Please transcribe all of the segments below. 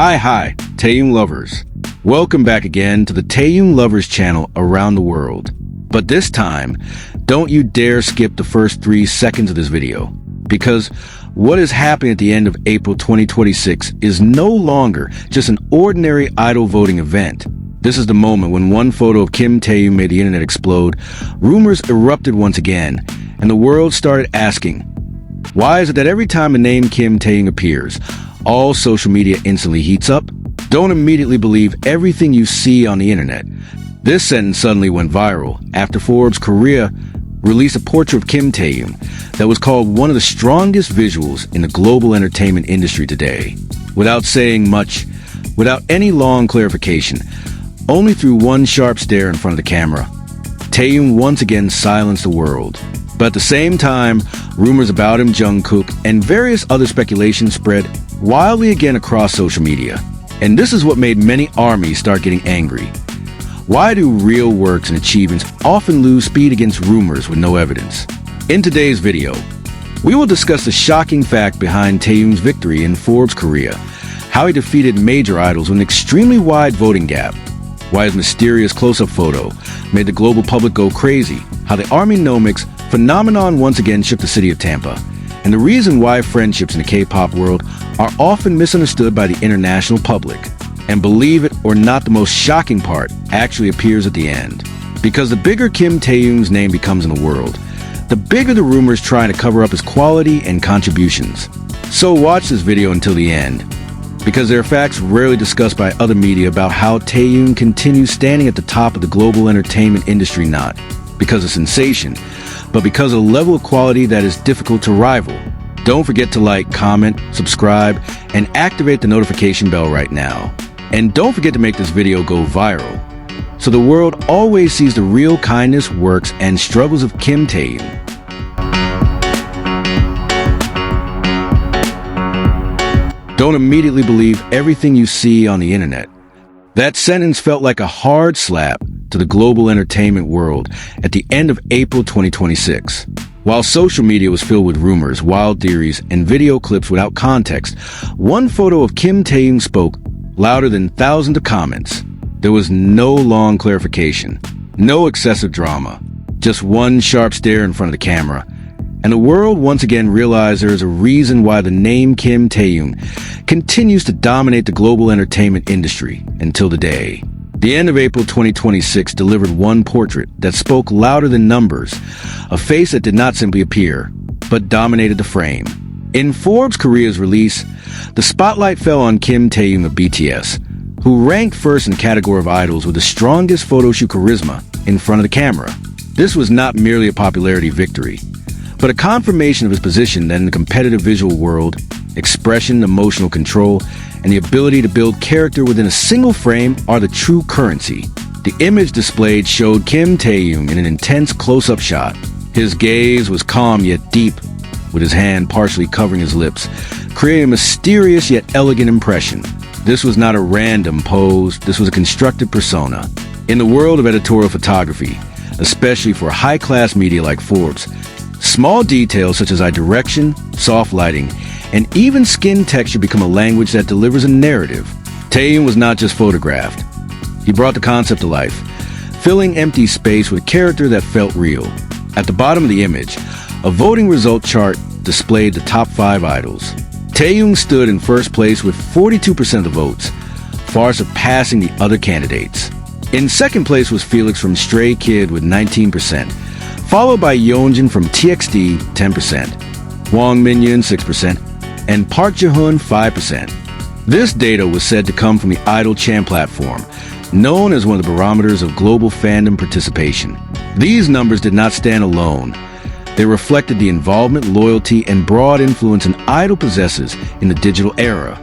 Hi, Taehyung lovers. Welcome back again to the Taehyung Lovers channel around the world. But this time, don't you dare skip the first 3 seconds of this video, because what is happening at the end of April 2026 is no longer just an ordinary idol voting event. This is the moment when one photo of Kim Taehyung made the internet explode, rumors erupted once again, and the world started asking, why is it that every time the name Kim Taehyung appears, all social media instantly heats up? Don't immediately believe everything you see on the internet. This sentence suddenly went viral after Forbes Korea released a portrait of Kim Taehyung that was called one of the strongest visuals in the global entertainment industry today. Without saying much, without any long clarification, only through one sharp stare in front of the camera, Taehyung once again silenced the world. But at the same time, rumors about him, Jungkook, and various other speculations spread wildly again across social media. And this is what made many armies start getting angry. Why do real works and achievements often lose speed against rumors with no evidence? In today's video, we will discuss the shocking fact behind Taehyung's victory in Forbes Korea, how he defeated major idols with an extremely wide voting gap, why his mysterious close-up photo made the global public go crazy, how the Army-nomics phenomenon once again shook the city of Tampa, and the reason why friendships in the K-pop world are often misunderstood by the international public. And believe it or not, the most shocking part actually appears at the end. Because the bigger Kim Taehyung's name becomes in the world, the bigger the rumors trying to cover up his quality and contributions. So watch this video until the end, because there are facts rarely discussed by other media about how Taehyung continues standing at the top of the global entertainment industry, not because of sensation, but because of a level of quality that is difficult to rival. Don't forget to like, comment, subscribe, and activate the notification bell right now. And don't forget to make this video go viral, so the world always sees the real kindness, works, and struggles of Kim Taehyung. Don't immediately believe everything you see on the internet. That sentence felt like a hard slap to the global entertainment world at the end of April 2026. While social media was filled with rumors, wild theories, and video clips without context, one photo of Kim Taehyung spoke louder than thousands of comments. There was no long clarification, no excessive drama, just one sharp stare in front of the camera. And the world once again realized there is a reason why the name Kim Taehyung continues to dominate the global entertainment industry until today. The end of April 2026 delivered one portrait that spoke louder than numbers, a face that did not simply appear, but dominated the frame. In Forbes Korea's release, the spotlight fell on Kim Taehyung of BTS, who ranked first in the category of idols with the strongest photoshoot charisma in front of the camera. This was not merely a popularity victory, but a confirmation of his position that in the competitive visual world, expression, emotional control, and the ability to build character within a single frame are the true currency. The image displayed showed Kim Taehyung in an intense close-up shot. His gaze was calm yet deep, with his hand partially covering his lips, creating a mysterious yet elegant impression. This was not a random pose, this was a constructed persona. In the world of editorial photography, especially for high-class media like Forbes, small details such as eye direction, soft lighting, and even skin texture become a language that delivers a narrative. Taehyung was not just photographed. He brought the concept to life, filling empty space with a character that felt real. At the bottom of the image, a voting result chart displayed the top 5 idols. Taehyung stood in first place with 42% of the votes, far surpassing the other candidates. In second place was Felix from Stray Kid with 19%, followed by Yeonjun from TXT 10%, Wang Minhyun 6%, and Park Ji-hoon 5%. This data was said to come from the Idol Champ platform, known as one of the barometers of global fandom participation. These numbers did not stand alone. They reflected the involvement, loyalty, and broad influence an idol possesses in the digital era.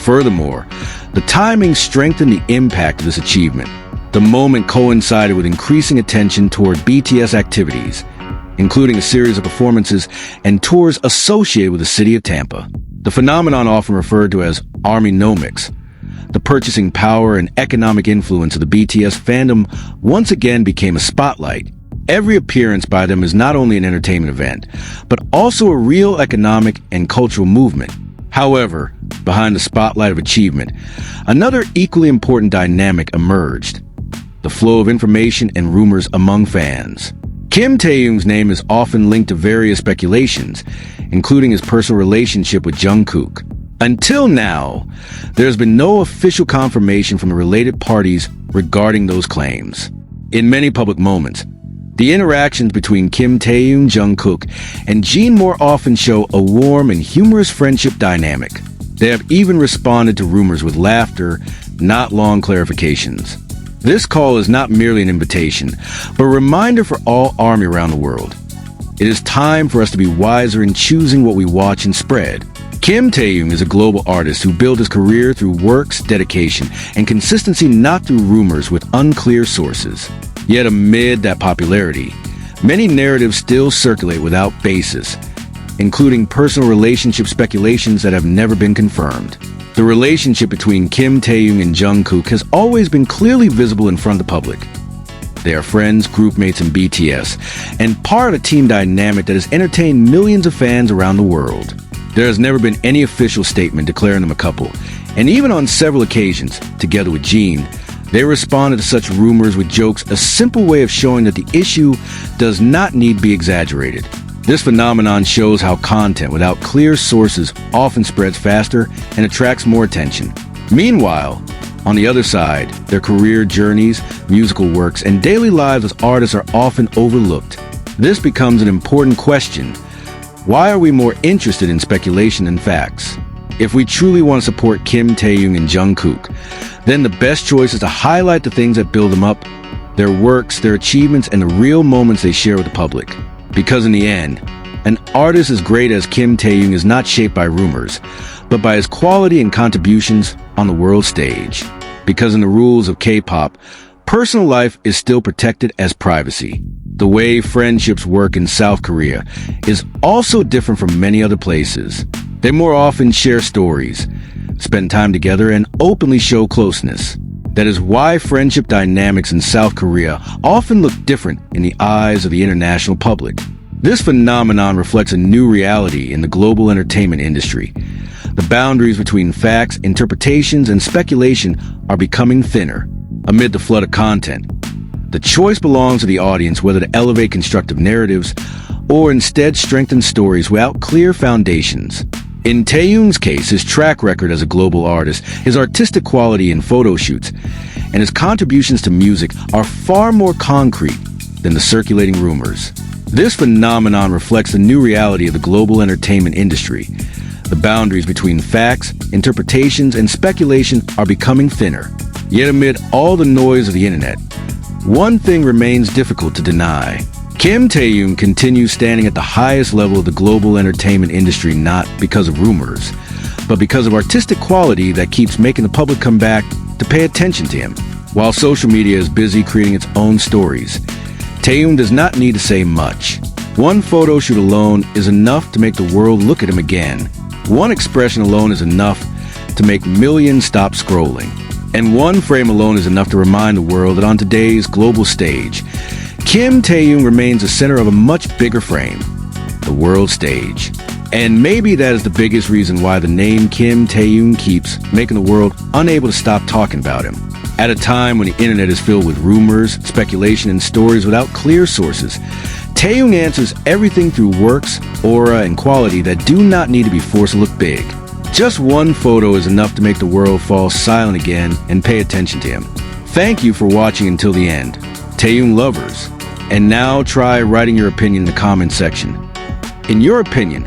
Furthermore, the timing strengthened the impact of this achievement. The moment coincided with increasing attention toward BTS activities, including a series of performances and tours associated with the city of Tampa. The phenomenon often referred to as Army-nomics, the purchasing power and economic influence of the BTS fandom once again became a spotlight. Every appearance by them is not only an entertainment event, but also a real economic and cultural movement. However, behind the spotlight of achievement, another equally important dynamic emerged: the flow of information and rumors among fans. Kim Taehyung's name is often linked to various speculations, including his personal relationship with Jungkook. Until now, there has been no official confirmation from the related parties regarding those claims. In many public moments, the interactions between Kim Taehyung, Jungkook, and Jin more often show a warm and humorous friendship dynamic. They have even responded to rumors with laughter, not long clarifications. This call is not merely an invitation, but a reminder for all ARMY around the world. It is time for us to be wiser in choosing what we watch and spread. Kim Taehyung is a global artist who built his career through works, dedication, and consistency, not through rumors with unclear sources. Yet amid that popularity, many narratives still circulate without basis, including personal relationship speculations that have never been confirmed. The relationship between Kim Taehyung and Jungkook has always been clearly visible in front of the public. They are friends, groupmates in BTS, and part of a team dynamic that has entertained millions of fans around the world. There has never been any official statement declaring them a couple, and even on several occasions, together with Jin, they responded to such rumors with jokes, a simple way of showing that the issue does not need to be exaggerated. This phenomenon shows how content without clear sources often spreads faster and attracts more attention. Meanwhile, on the other side, their career journeys, musical works, and daily lives as artists are often overlooked. This becomes an important question. Why are we more interested in speculation than facts? If we truly want to support Kim Taehyung and Jungkook, then the best choice is to highlight the things that build them up, their works, their achievements, and the real moments they share with the public. Because in the end, an artist as great as Kim Taehyung is not shaped by rumors, but by his quality and contributions on the world stage. Because in the rules of K-pop, personal life is still protected as privacy. The way friendships work in South Korea is also different from many other places. They more often share stories, spend time together, and openly show closeness. That is why friendship dynamics in South Korea often look different in the eyes of the international public. This phenomenon reflects a new reality in the global entertainment industry. The boundaries between facts, interpretations, and speculation are becoming thinner. Amid the flood of content, the choice belongs to the audience whether to elevate constructive narratives or instead strengthen stories without clear foundations. In Taehyung's case, his track record as a global artist, his artistic quality in photoshoots, and his contributions to music are far more concrete than the circulating rumors. This phenomenon reflects the new reality of the global entertainment industry. The boundaries between facts, interpretations, and speculation are becoming thinner. Yet amid all the noise of the internet, one thing remains difficult to deny. Kim Taehyung continues standing at the highest level of the global entertainment industry not because of rumors, but because of artistic quality that keeps making the public come back to pay attention to him. While social media is busy creating its own stories, Taehyung does not need to say much. One photo shoot alone is enough to make the world look at him again. One expression alone is enough to make millions stop scrolling. And one frame alone is enough to remind the world that on today's global stage, Kim Taehyung remains the center of a much bigger frame, the world stage. And maybe that is the biggest reason why the name Kim Taehyung keeps making the world unable to stop talking about him. At a time when the internet is filled with rumors, speculation, and stories without clear sources, Taehyung answers everything through works, aura, and quality that do not need to be forced to look big. Just one photo is enough to make the world fall silent again and pay attention to him. Thank you for watching until the end, Taehyung lovers. And now try writing your opinion in the comment section. In your opinion,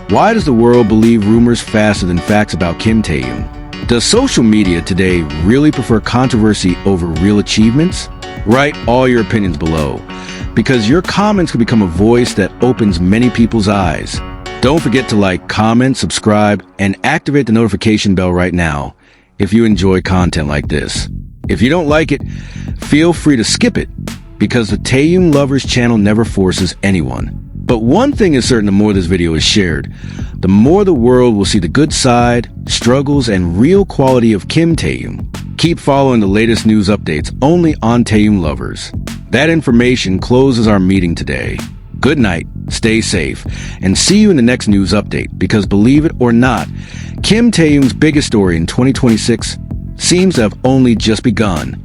why does the world believe rumors faster than facts about Kim Taehyung? Does social media today really prefer controversy over real achievements? Write all your opinions below, because your comments can become a voice that opens many people's eyes. Don't forget to like, comment, subscribe, and activate the notification bell right now if you enjoy content like this. If you don't like it, feel free to skip it, because the Taehyung Lovers channel never forces anyone. But one thing is certain: the more this video is shared, the more the world will see the good side, struggles, and real quality of Kim Taehyung. Keep following the latest news updates only on Taehyung Lovers. That information closes our meeting today. Good night, stay safe, and see you in the next news update, because believe it or not, Kim Taehyung's biggest story in 2026 seems to have only just begun.